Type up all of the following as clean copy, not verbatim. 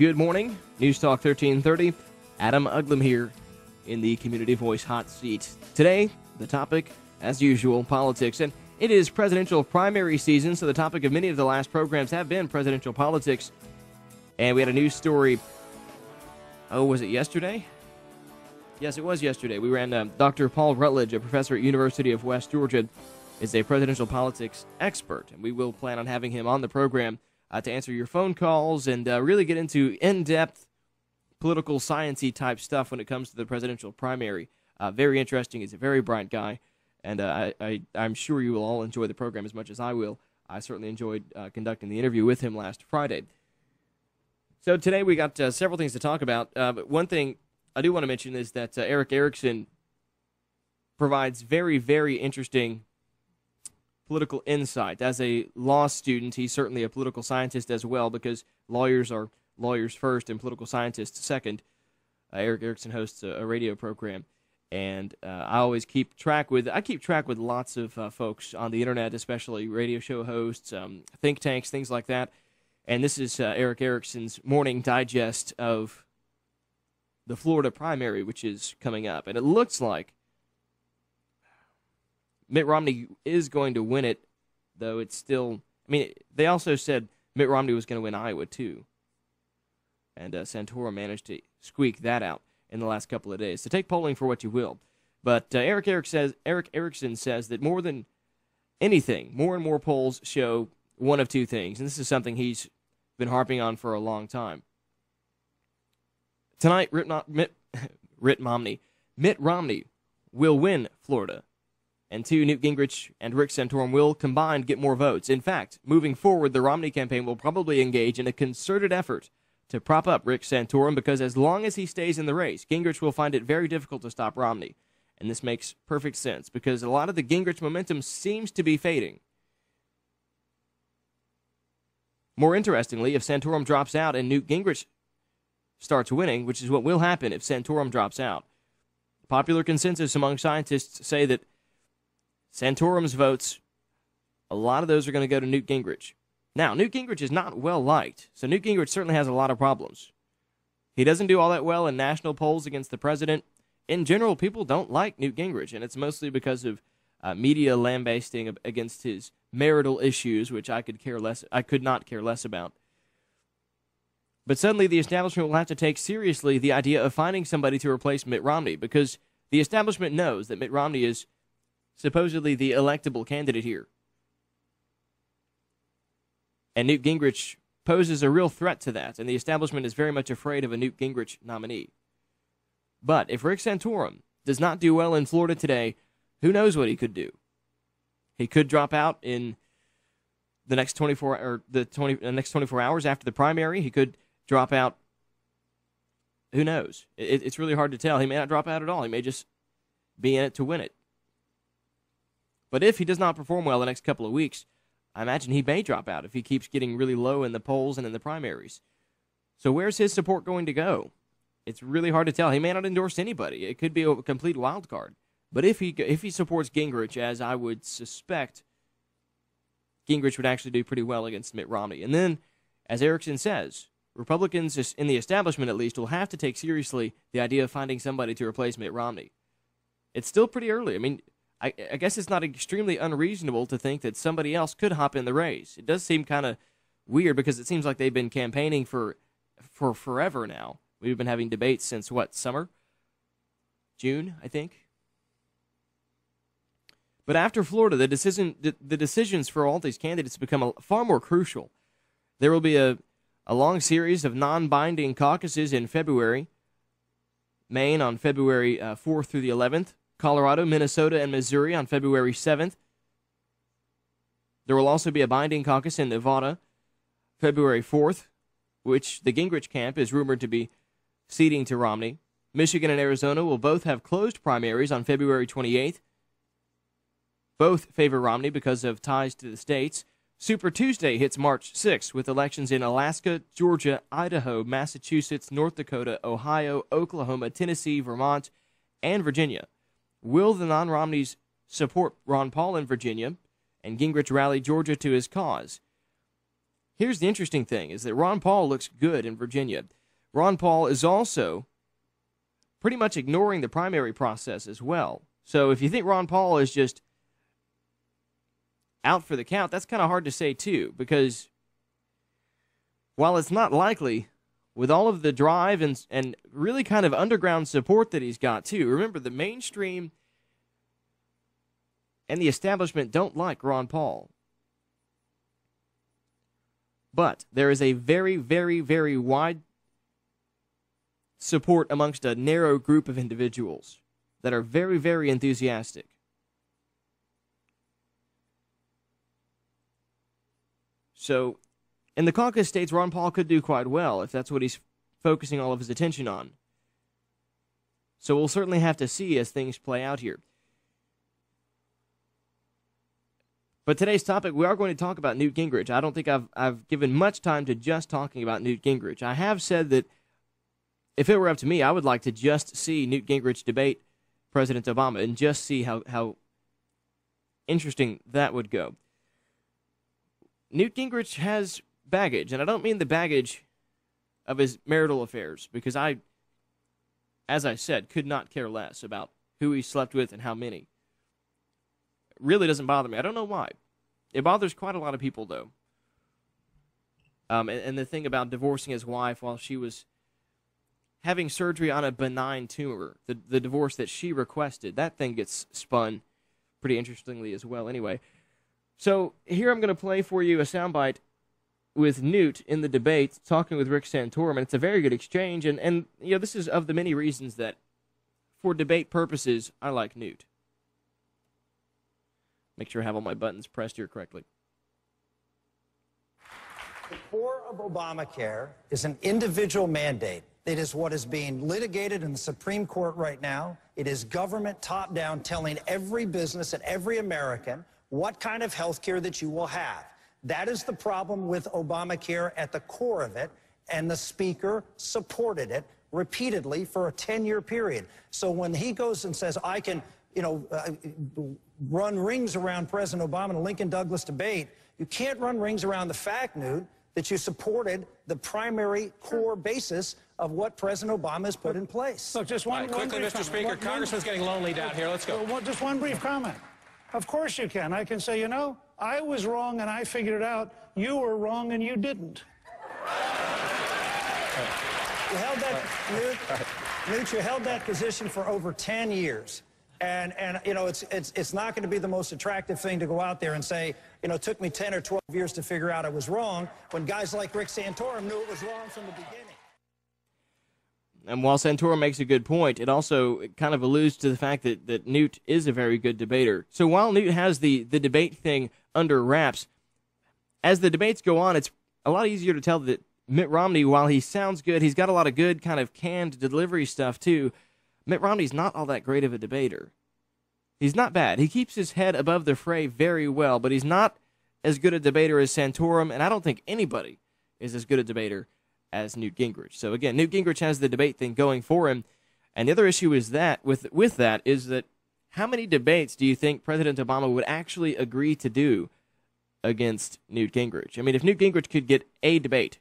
Good morning. News Talk 1330. Adam Uglum here in the Community Voice Hot Seat. Today, the topic, as usual, politics. And it is presidential primary season, so the topic of many of the last programs have been presidential politics. And we had a news story, was it yesterday? Yes, it was yesterday. We ran Dr. Paul Rutledge, a professor at University of West Georgia, is a presidential politics expert. And we will plan on having him on the program to answer your phone calls and really get into in-depth political science-y type stuff when it comes to the presidential primary. Very interesting. He's a very bright guy, and I'm sure you will all enjoy the program as much as I will. I certainly enjoyed conducting the interview with him last Friday. So today we got several things to talk about, but one thing I do want to mention is that Eric Erickson provides very, very interesting political insight. As a law student, he's certainly a political scientist as well, because lawyers are lawyers first and political scientists second. Eric Erickson hosts a radio program, and I always keep track with lots of folks on the internet, especially radio show hosts, think tanks, things like that. And this is Eric Erickson's morning digest of the Florida primary, which is coming up. And it looks like Mitt Romney is going to win it, though it's still... they also said Mitt Romney was going to win Iowa, too. And Santorum managed to squeak that out in the last couple of days. So take polling for what you will. But Eric Erickson says that more than anything, more and more polls show one of two things. And this is something he's been harping on for a long time. Tonight, Mitt Romney will win Florida. And two, Newt Gingrich and Rick Santorum will combined get more votes. In fact, moving forward, the Romney campaign will probably engage in a concerted effort to prop up Rick Santorum, because as long as he stays in the race, Gingrich will find it very difficult to stop Romney. And this makes perfect sense, because a lot of the Gingrich momentum seems to be fading. More interestingly, if Santorum drops out and Newt Gingrich starts winning, which is what will happen if Santorum drops out, popular consensus among scientists say that Santorum's votes, a lot of those are going to go to Newt Gingrich. Now, Newt Gingrich is not well liked, so Newt Gingrich certainly has a lot of problems. He doesn't do all that well in national polls against the president. In general, people don't like Newt Gingrich, and it's mostly because of media lambasting against his marital issues, which I could not care less about. But suddenly the establishment will have to take seriously the idea of finding somebody to replace Mitt Romney, because the establishment knows that Mitt Romney is supposedly the electable candidate here. And Newt Gingrich poses a real threat to that, and the establishment is very much afraid of a Newt Gingrich nominee. But if Rick Santorum does not do well in Florida today, who knows what he could do? He could drop out in the next 24 hours after the primary. He could drop out. Who knows? It's really hard to tell. He may not drop out at all. He may just be in it to win it. But if he does not perform well the next couple of weeks, I imagine he may drop out if he keeps getting really low in the polls and in the primaries. So where's his support going to go? It's really hard to tell. He may not endorse anybody. It could be a complete wild card. But if he supports Gingrich, as I would suspect, Gingrich would actually do pretty well against Mitt Romney. And then, as Erickson says, Republicans, in the establishment at least, will have to take seriously the idea of finding somebody to replace Mitt Romney. It's still pretty early. I guess it's not extremely unreasonable to think that somebody else could hop in the race. It does seem kind of weird, because it seems like they've been campaigning for forever now. We've been having debates since, summer? June, I think? But after Florida, the decisions for all these candidates become far more crucial. There will be a long series of non-binding caucuses in February. Maine on February 4th through the 11th. Colorado, Minnesota, and Missouri on February 7th. There will also be a binding caucus in Nevada, February 4th, which the Gingrich camp is rumored to be ceding to Romney. Michigan and Arizona will both have closed primaries on February 28th. Both favor Romney because of ties to the states. Super Tuesday hits March 6th with elections in Alaska, Georgia, Idaho, Massachusetts, North Dakota, Ohio, Oklahoma, Tennessee, Vermont, and Virginia. Will the non-Romneys support Ron Paul in Virginia and Gingrich rally Georgia to his cause? here's the interesting thing, is that Ron Paul looks good in Virginia. Ron Paul is also pretty much ignoring the primary process as well. So if you think Ron Paul is just out for the count, that's kind of hard to say too, because while it's not likely, with all of the drive and really kind of underground support that he's got too, remember the mainstream and the establishment don't like Ron Paul. But there is a very, very, very wide support amongst a narrow group of individuals that are very, very enthusiastic. So, in the caucus states, Ron Paul could do quite well if that's what he's focusing all of his attention on. So we'll certainly have to see as things play out here. But today's topic, we are going to talk about Newt Gingrich. I don't think I've given much time to just talking about Newt Gingrich. I have said that if it were up to me, I would like to just see Newt Gingrich debate President Obama and just see how interesting that would go. Newt Gingrich has baggage, and I don't mean the baggage of his marital affairs, because I, as I said, could not care less about who he slept with and how many. It really doesn't bother me. I don't know why. It bothers quite a lot of people, though. And the thing about divorcing his wife while she was having surgery on a benign tumor, the divorce that she requested, that thing gets spun pretty interestingly as well. Anyway, so here I'm going to play for you a soundbite with Newt in the debate talking with Rick Santorum, and it's a very good exchange, and you know, this is of the many reasons that for debate purposes I like Newt. Make sure I have all my buttons pressed here correctly. The core of Obamacare is an individual mandate. It is what is being litigated in the Supreme Court right now. It is government top-down telling every business and every American what kind of health care that you will have. That is the problem with Obamacare at the core of it, and the Speaker supported it repeatedly for a 10-year period. So when he goes and says, I can, run rings around President Obama in a Lincoln Douglas debate, you can't run rings around the fact, Newt, that you supported the primary core basis of what President Obama has put in place. Look, just one quickly, Mr. Speaker. Congressman's getting lonely down here. Let's go. Just one brief comment. Of course you can. I can say, I was wrong and I figured it out. You were wrong and you didn't. You held that, Newt, you held that position for over 10 years. And it's not going to be the most attractive thing to go out there and say, it took me 10 or 12 years to figure out I was wrong, when guys like Rick Santorum knew it was wrong from the beginning. And while Santorum makes a good point, it also kind of alludes to the fact that Newt is a very good debater. So while Newt has the debate thing under wraps, as the debates go on, it's a lot easier to tell that Mitt Romney, while he sounds good, he's got a lot of good kind of canned delivery stuff too. Mitt Romney's not all that great of a debater. He's not bad. He keeps his head above the fray very well, but he's not as good a debater as Santorum, and I don't think anybody is as good a debater as Newt Gingrich. So again, Newt Gingrich has the debate thing going for him, and the other issue is that with that is that how many debates do you think President Obama would actually agree to do against Newt Gingrich? I mean, if Newt Gingrich could get a debate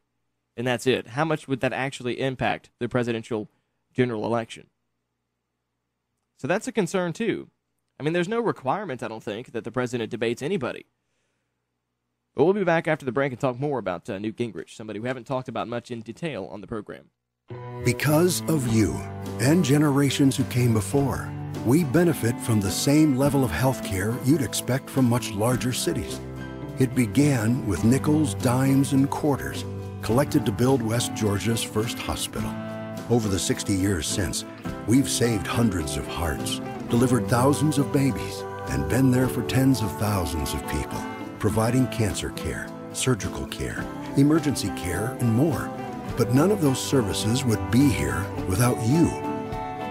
and that's it, how much would that actually impact the presidential general election? So that's a concern too. I mean, there's no requirement, I don't think, that the president debates anybody. But we'll be back after the break and talk more about Newt Gingrich, somebody we haven't talked about much in detail on the program. Because of you and generations who came before, we benefit from the same level of health care you'd expect from much larger cities. It began with nickels, dimes, and quarters collected to build West Georgia's first hospital. Over the 60 years since, we've saved hundreds of hearts, delivered thousands of babies, and been there for tens of thousands of people, providing cancer care, surgical care, emergency care, and more. But none of those services would be here without you.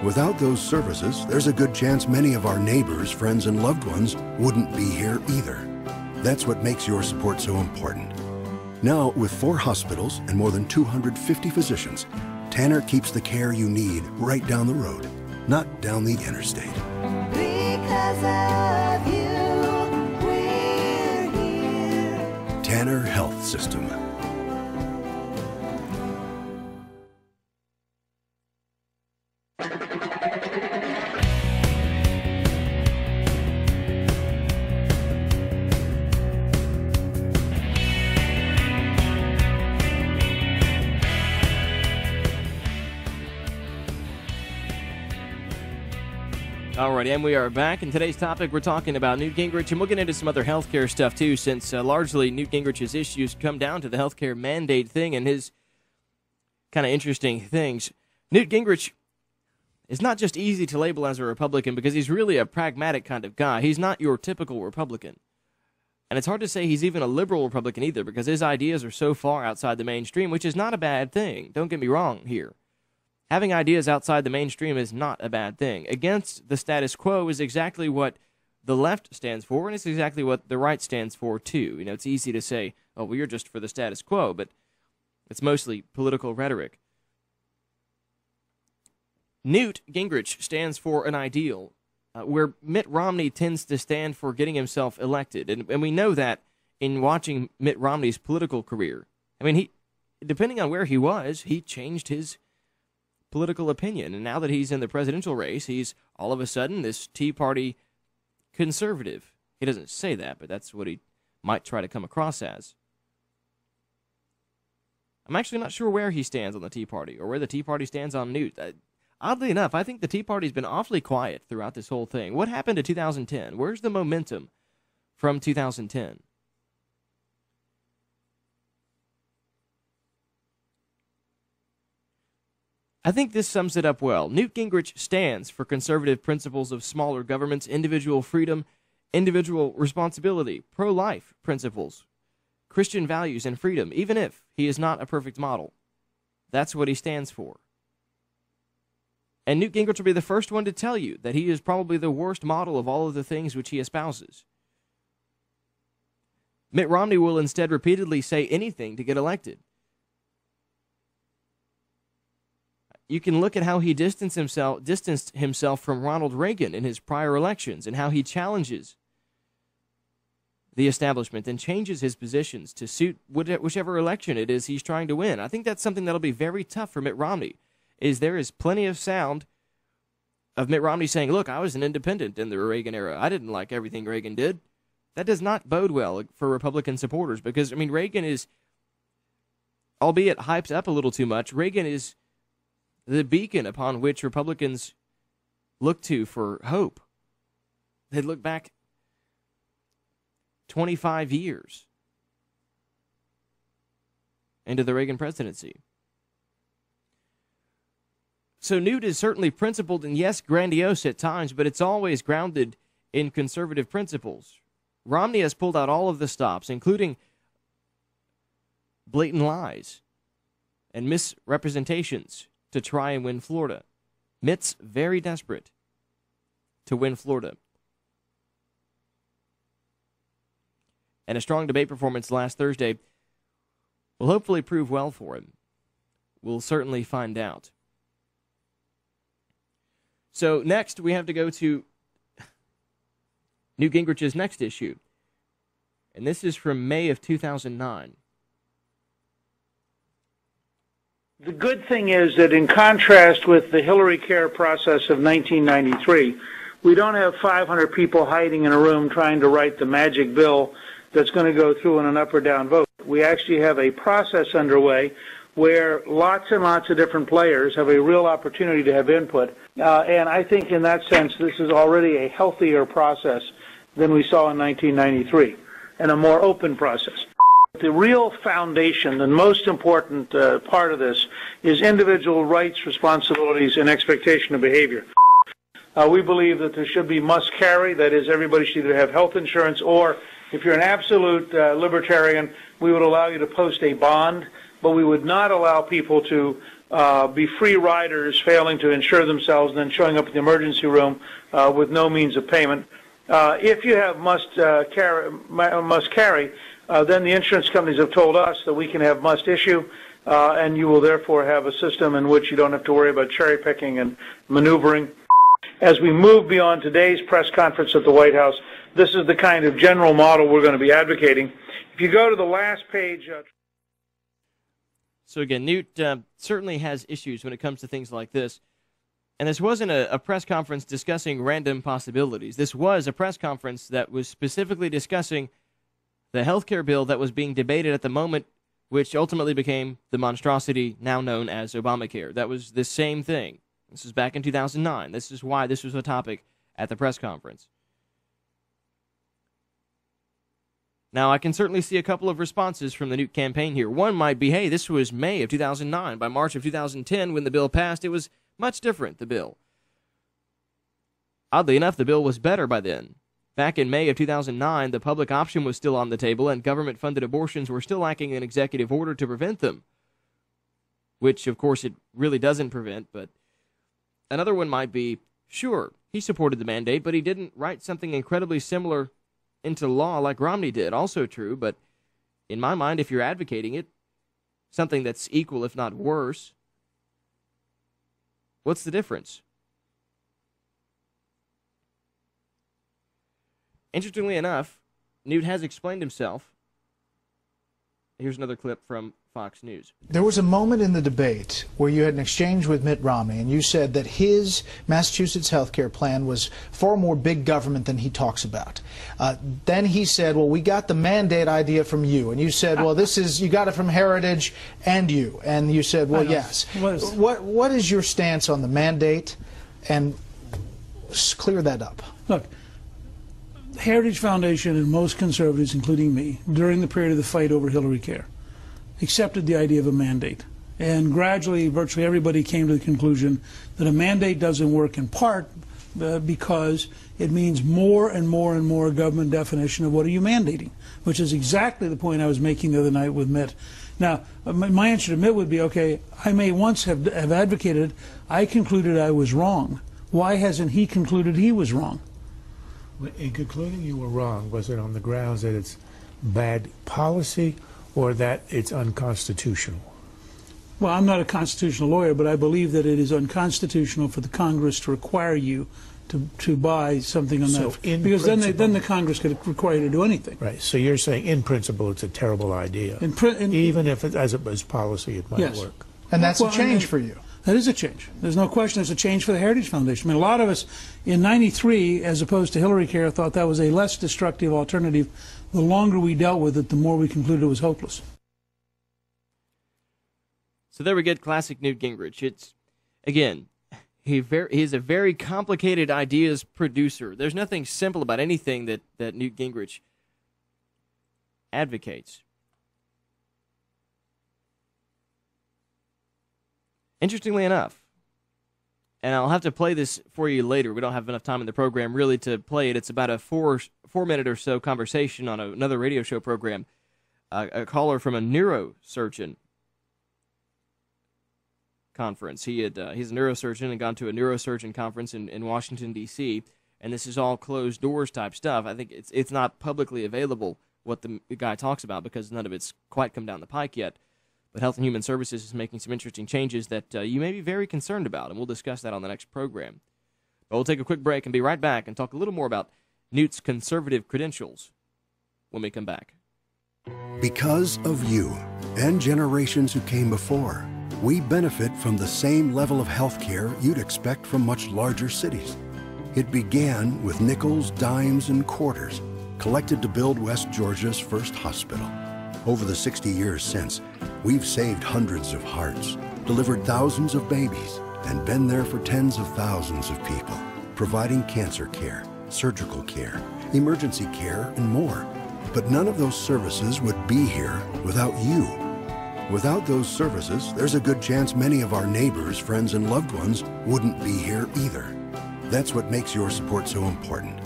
Without those services, there's a good chance many of our neighbors, friends, and loved ones wouldn't be here either. That's what makes your support so important. Now, with 4 hospitals and more than 250 physicians, Tanner keeps the care you need right down the road, not down the interstate. Because of you, we're here. Tanner Health System. Alrighty, and we are back. In today's topic, we're talking about Newt Gingrich, and we'll get into some other healthcare stuff too, since largely Newt Gingrich's issues come down to the healthcare mandate thing and his kind of interesting things. Newt Gingrich is not just easy to label as a Republican because he's really a pragmatic kind of guy. He's not your typical Republican. And it's hard to say he's even a liberal Republican either because his ideas are so far outside the mainstream, which is not a bad thing. Don't get me wrong here. Having ideas outside the mainstream is not a bad thing. Against the status quo is exactly what the left stands for, and it's exactly what the right stands for, too. You know, it's easy to say, oh, well, you're just for the status quo, but it's mostly political rhetoric. Newt Gingrich stands for an ideal, where Mitt Romney tends to stand for getting himself elected. And we know that in watching Mitt Romney's political career. I mean, depending on where he was, he changed his political opinion. And now that he's in the presidential race, he's all of a sudden this Tea Party conservative. He doesn't say that, but that's what he might try to come across as. I'm actually not sure where he stands on the Tea Party or where the Tea Party stands on Newt. Oddly enough, I think the Tea Party's been awfully quiet throughout this whole thing. What happened to 2010? Where's the momentum from 2010? I think this sums it up well. Newt Gingrich stands for conservative principles of smaller governments, individual freedom, individual responsibility, pro-life principles, Christian values, and freedom, even if he is not a perfect model. That's what he stands for. And Newt Gingrich will be the first one to tell you that he is probably the worst model of all of the things which he espouses. Mitt Romney will instead repeatedly say anything to get elected. You can look at how he distanced himself from Ronald Reagan in his prior elections and how he challenges the establishment and changes his positions to suit whichever election it is he's trying to win. I think that's something that'll be very tough for Mitt Romney. There is plenty of sound of Mitt Romney saying, look, I was an independent in the Reagan era. I didn't like everything Reagan did. That does not bode well for Republican supporters because, I mean, Reagan is, albeit hyped up a little too much, Reagan is the beacon upon which Republicans look to for hope. They look back 25 years into the Reagan presidency. So Newt is certainly principled and, yes, grandiose at times, but it's always grounded in conservative principles. Romney has pulled out all of the stops, including blatant lies and misrepresentations to try and win Florida. Mitt's very desperate to win Florida. And a strong debate performance last Thursday will hopefully prove well for him. We'll certainly find out. So next, we have to go to Newt Gingrich's next issue. And this is from May of 2009. The good thing is that in contrast with the Hillary Care process of 1993, we don't have 500 people hiding in a room trying to write the magic bill that's going to go through in an up or down vote. We actually have a process underway where lots and lots of different players have a real opportunity to have input. And I think in that sense, this is already a healthier process than we saw in 1993 and a more open process. The real foundation, the most important part of this, is individual rights, responsibilities, and expectation of behavior. We believe that there should be must carry, that is, everybody should either have health insurance or, if you're an absolute libertarian, we would allow you to post a bond, but we would not allow people to be free riders failing to insure themselves and then showing up at the emergency room with no means of payment. If you have must carry, then the insurance companies have told us that we can have must issue, and you will therefore have a system in which you don't have to worry about cherry picking and maneuvering. As we move beyond today's press conference at the White House, this is the kind of general model we're going to be advocating. If you go to the last page. So again, Newt certainly has issues when it comes to things like this. And this wasn't a press conference discussing random possibilities. This was a press conference that was specifically discussing the health care bill that was being debated at the moment, which ultimately became the monstrosity now known as Obamacare. That was the same thing. This was back in 2009. This is why this was a topic at the press conference. Now, I can certainly see a couple of responses from the Newt campaign here. One might be, hey, this was May of 2009. By March of 2010, when the bill passed, it was much different, the bill. Oddly enough, the bill was better by then. Back in May of 2009, the public option was still on the table, and government-funded abortions were still lacking an executive order to prevent them. Which, of course, it really doesn't prevent, but another one might be, sure, he supported the mandate, but he didn't write something incredibly similar into law like Romney did. Also true, but in my mind, if you're advocating it, something that's equal, if not worse, what's the difference? Interestingly enough, Newt has explained himself. Here's another clip from Fox News. There was a moment in the debate where you had an exchange with Mitt Romney, and you said that his Massachusetts health care plan was far more big government than he talks about. Then he said, well, we got the mandate idea from you. And you said, well, you got it from Heritage and you. And you said, well, yes. What is your stance on the mandate? And clear that up. Look, Heritage Foundation and most conservatives, including me, during the period of the fight over Hillary Care, accepted the idea of a mandate. And gradually, virtually everybody came to the conclusion that a mandate doesn't work, in part because it means more and more and more government definition of what are you mandating, which is exactly the point I was making the other night with Mitt. Now, my answer to Mitt would be, okay, I may once have advocated, I concluded I was wrong. Why hasn't he concluded he was wrong? In concluding you were wrong, was it on the grounds that it's bad policy or that it's unconstitutional? Well, I'm not a constitutional lawyer, but I believe that it is unconstitutional for the Congress to require you to buy something on that. Because then the Congress could require you to do anything. Right. So you're saying in principle it's a terrible idea. Even if as policy it might work. And that's a change for you. That is a change. There's no question it's a change for the Heritage Foundation. I mean, a lot of us in '93, as opposed to Hillary Care, thought that was a less destructive alternative. The longer we dealt with it, the more we concluded it was hopeless. So there we get classic Newt Gingrich. It's, again, he's a very complicated ideas producer. There's nothing simple about anything that Newt Gingrich advocates. Interestingly enough, and I'll have to play this for you later. We don't have enough time in the program really to play it. It's about a four-minute or so conversation on another radio show program. A caller from a neurosurgeon conference. He's a neurosurgeon and gone to a neurosurgeon conference in Washington, D.C., and this is all closed doors type stuff. I think it's not publicly available what the guy talks about because none of it's quite come down the pike yet. But Health and Human Services is making some interesting changes that you may be very concerned about, and we'll discuss that on the next program. But we'll take a quick break and be right back and talk a little more about Newt's conservative credentials when we come back. Because of you and generations who came before, we benefit from the same level of health care you'd expect from much larger cities. It began with nickels, dimes, and quarters collected to build West Georgia's first hospital. Over the 60 years since, we've saved hundreds of hearts, delivered thousands of babies, and been there for tens of thousands of people, providing cancer care, surgical care, emergency care, and more. But none of those services would be here without you. Without those services, there's a good chance many of our neighbors, friends, and loved ones wouldn't be here either. That's what makes your support so important.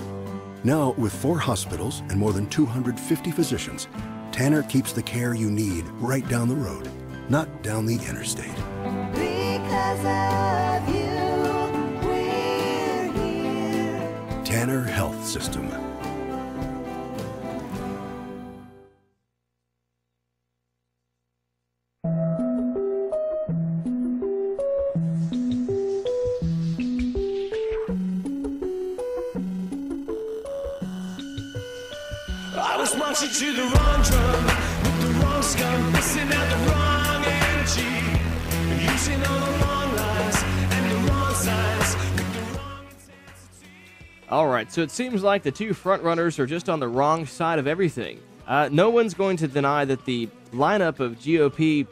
Now, with 4 hospitals and more than 250 physicians, Tanner keeps the care you need right down the road, not down the interstate. Because of you, we're here. Tanner Health System. I was marching to the wrong drum with the wrong scum, missing out the wrong energy, using all the wrong lies and the wrong signs. All right, so it seems like the two frontrunners are just on the wrong side of everything. No one's going to deny that the lineup of GOP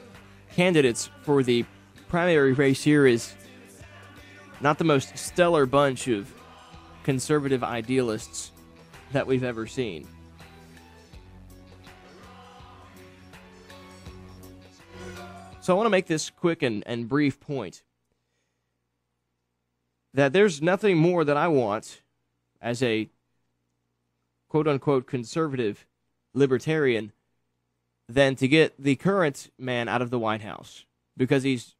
candidates for the primary race here is not the most stellar bunch of conservative idealists that we've ever seen. So I want to make this quick and brief point that there's nothing more that I want as a quote-unquote conservative libertarian than to get the current man out of the White House, because he's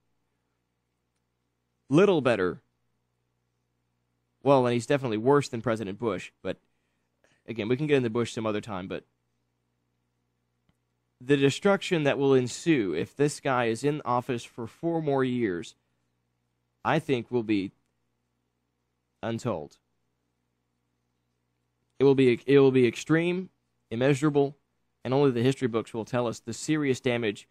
little better. Well, and he's definitely worse than President Bush, but again, we can get into Bush some other time, but the destruction that will ensue if this guy is in office for 4 more years, I think will be untold. It will be extreme, immeasurable, and only the history books will tell us the serious damage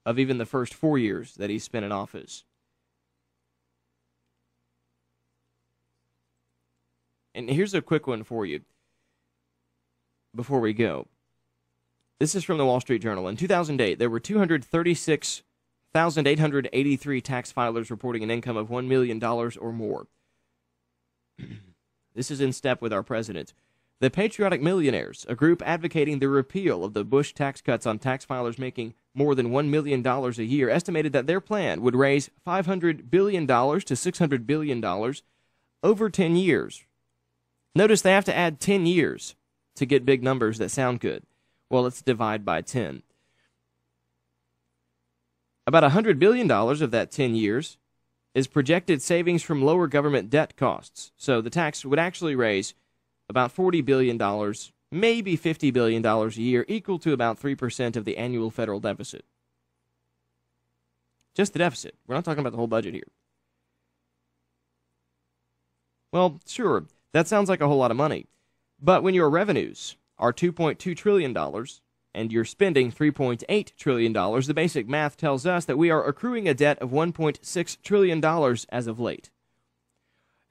of even the first 4 years that he spent in office. And here's a quick one for you before we go. This is from the Wall Street Journal. In 2008, there were 236,883 tax filers reporting an income of $1 million or more. This is in step with our president. The Patriotic Millionaires, a group advocating the repeal of the Bush tax cuts on tax filers making more than $1 million a year, estimated that their plan would raise $500 billion to $600 billion over 10 years. Notice they have to add 10 years to get big numbers that sound good. Well, let's divide by 10. About $100 billion of that 10 years is projected savings from lower government debt costs. So the tax would actually raise about $40 billion, maybe $50 billion a year, equal to about 3% of the annual federal deficit. Just the deficit. We're not talking about the whole budget here. Well, sure, that sounds like a whole lot of money. But when your revenues are $2.2 trillion and you're spending $3.8 trillion, the basic math tells us that we are accruing a debt of $1.6 trillion as of late.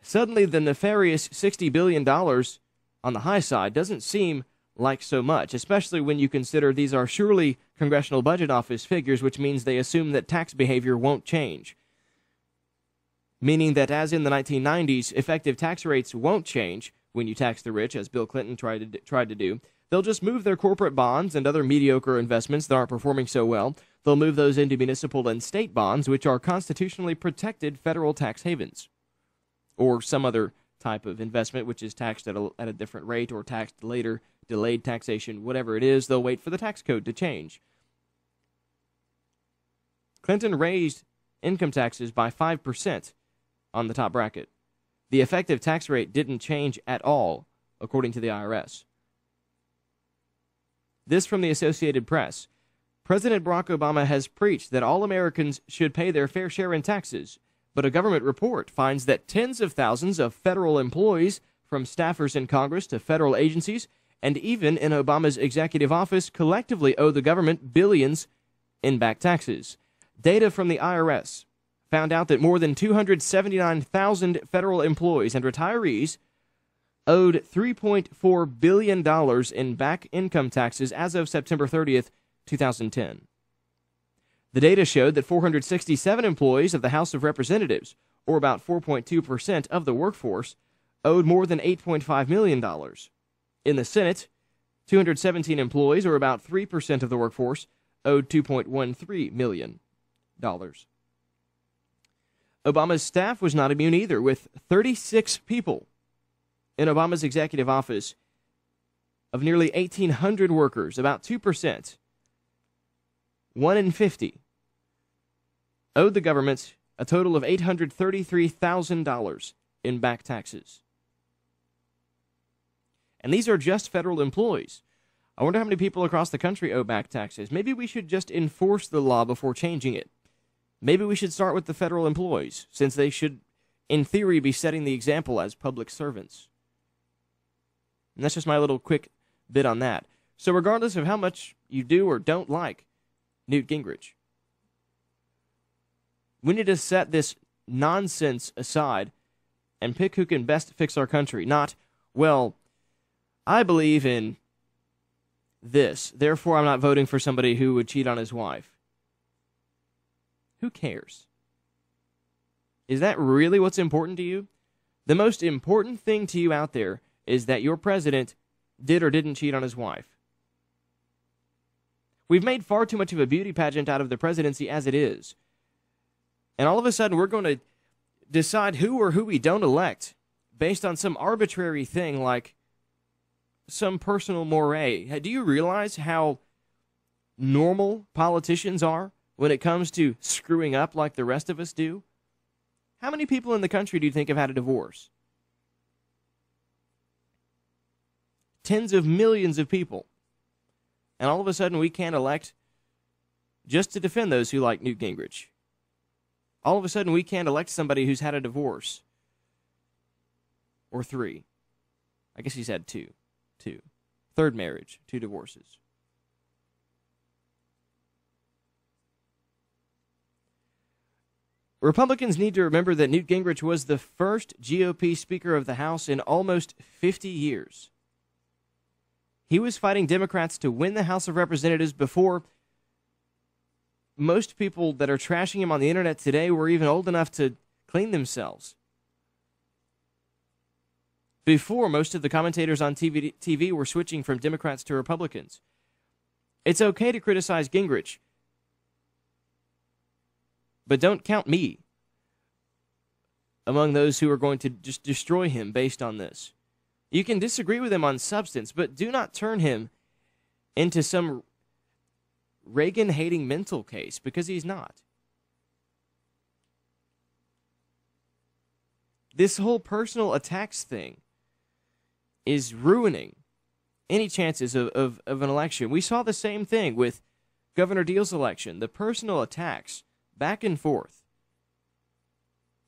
Suddenly, the nefarious $60 billion on the high side doesn't seem like so much, especially when you consider these are surely Congressional Budget Office figures, which means they assume that tax behavior won't change. Meaning that, as in the 1990s, effective tax rates won't change when you tax the rich, as Bill Clinton tried to do. They'll just move their corporate bonds and other mediocre investments that aren't performing so well. They'll move those into municipal and state bonds, which are constitutionally protected federal tax havens, or some other type of investment which is taxed at a different rate or taxed later, delayed taxation, whatever it is. They'll wait for the tax code to change. Clinton raised income taxes by 5% on the top bracket. The effective tax rate didn't change at all, according to the IRS. This from the Associated Press. President Barack Obama has preached that all Americans should pay their fair share in taxes, but a government report finds that tens of thousands of federal employees, from staffers in Congress to federal agencies, and even in Obama's executive office, collectively owe the government billions in back taxes. Data from the IRS found out that more than 279,000 federal employees and retirees owed $3.4 billion in back income taxes as of September 30th, 2010. The data showed that 467 employees of the House of Representatives, or about 4.2% of the workforce, owed more than $8.5 million. In the Senate, 217 employees, or about 3% of the workforce, owed $2.13 million. Obama's staff was not immune either, with 36 people in Obama's executive office of nearly 1,800 workers, about 2%, 1 in 50, owed the government a total of $833,000 in back taxes. And these are just federal employees. I wonder how many people across the country owe back taxes. Maybe we should just enforce the law before changing it. Maybe we should start with the federal employees, since they should, in theory, be setting the example as public servants. And that's just my little quick bit on that. So regardless of how much you do or don't like Newt Gingrich, we need to set this nonsense aside and pick who can best fix our country. Not, well, I believe in this, therefore I'm not voting for somebody who would cheat on his wife. Who cares? Is that really what's important to you? The most important thing to you out there is that your president did or didn't cheat on his wife. We've made far too much of a beauty pageant out of the presidency as it is. And all of a sudden we're going to decide who or who we don't elect based on some arbitrary thing like some personal moray. Do you realize how normal politicians are when it comes to screwing up like the rest of us do? How many people in the country do you think have had a divorce? Tens of millions of people. And all of a sudden we can't elect just to defend those who like Newt Gingrich. All of a sudden we can't elect somebody who's had a divorce. Or 3. I guess he's had 2. 2. Third marriage, 2 divorces. Republicans need to remember that Newt Gingrich was the first GOP Speaker of the House in almost 50 years. He was fighting Democrats to win the House of Representatives before most people that are trashing him on the internet today were even old enough to clean themselves. Before most of the commentators on TV were switching from Democrats to Republicans. It's okay to criticize Gingrich, but don't count me among those who are going to just destroy him based on this. You can disagree with him on substance, but do not turn him into some Reagan-hating mental case, because he's not. This whole personal attacks thing is ruining any chances of an election. We saw the same thing with Governor Deal's election. The personal attacks back and forth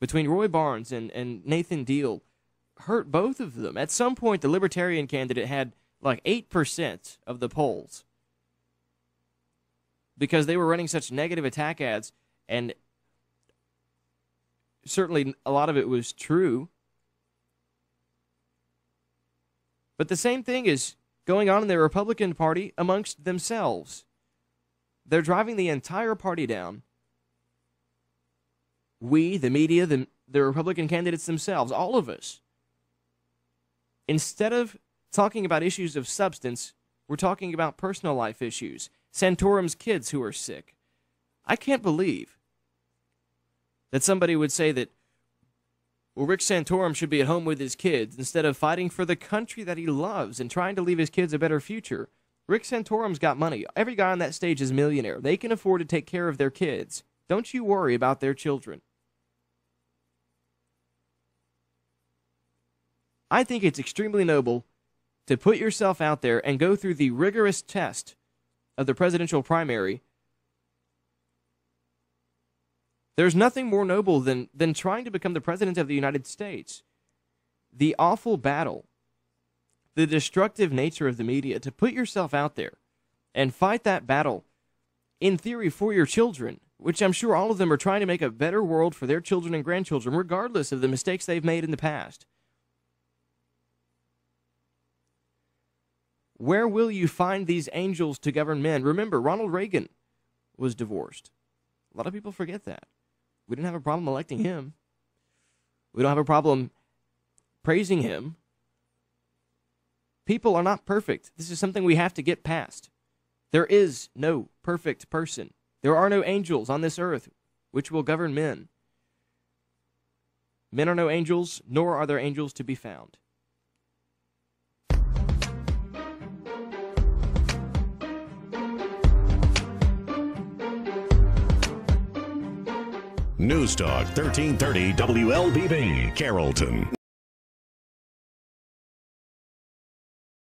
between Roy Barnes and Nathan Deal hurt both of them. At some point, the Libertarian candidate had like 8% of the polls because they were running such negative attack ads, and certainly a lot of it was true. But the same thing is going on in the Republican Party amongst themselves. They're driving the entire party down. We, the media, the Republican candidates themselves, all of us. Instead of talking about issues of substance, we're talking about personal life issues. Santorum's kids who are sick. I can't believe that somebody would say that, well, Rick Santorum should be at home with his kids instead of fighting for the country that he loves and trying to leave his kids a better future. Rick Santorum's got money. Every guy on that stage is a millionaire. They can afford to take care of their kids. Don't you worry about their children. I think it's extremely noble to put yourself out there and go through the rigorous test of the presidential primary. There's nothing more noble than trying to become the president of the United States. The awful battle, the destructive nature of the media, to put yourself out there and fight that battle, in theory, for your children, which I'm sure all of them are trying to make a better world for their children and grandchildren, regardless of the mistakes they've made in the past. Where will you find these angels to govern men? Remember, Ronald Reagan was divorced. A lot of people forget that. We didn't have a problem electing him. We don't have a problem praising him. People are not perfect. This is something we have to get past. There is no perfect person. There are no angels on this earth which will govern men. Men are no angels, nor are there angels to be found. News Talk 1330 WLBB, Carrollton.